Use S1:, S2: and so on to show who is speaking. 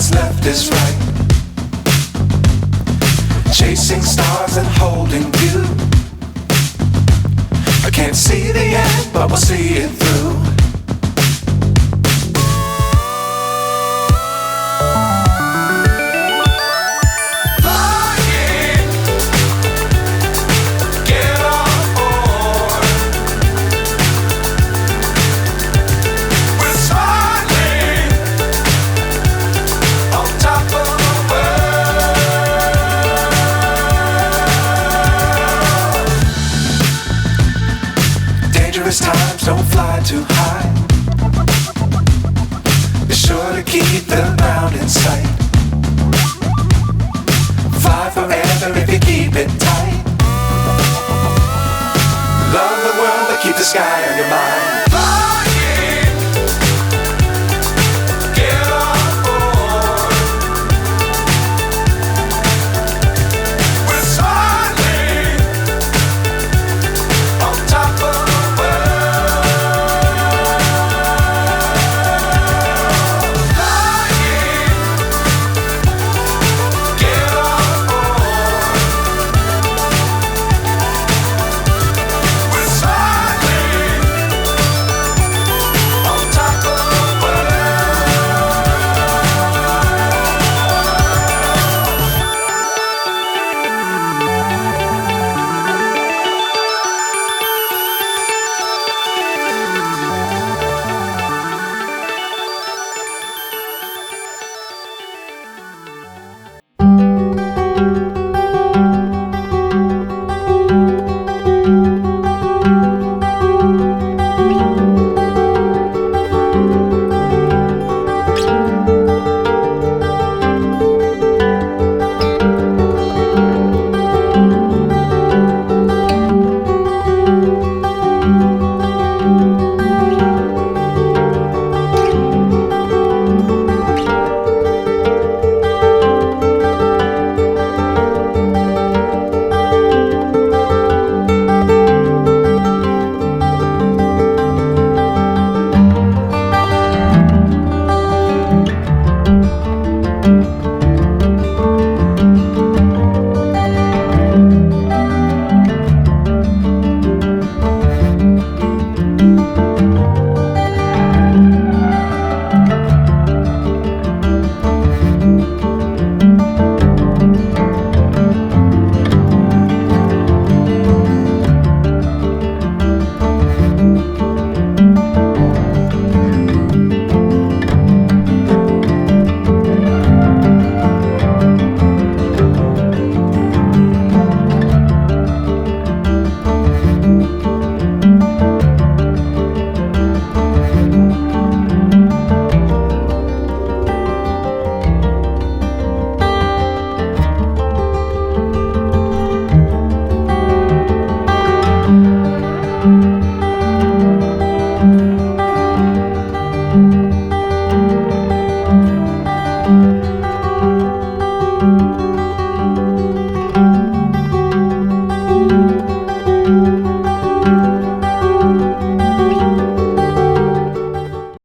S1: what's left is right. Chasing stars and holding you. I can't see the end, but we'll see it through. Times don't fly too high. Be sure to keep the ground in sight. Fly forever if you keep it tight. Love the world but keep the sky on your mind.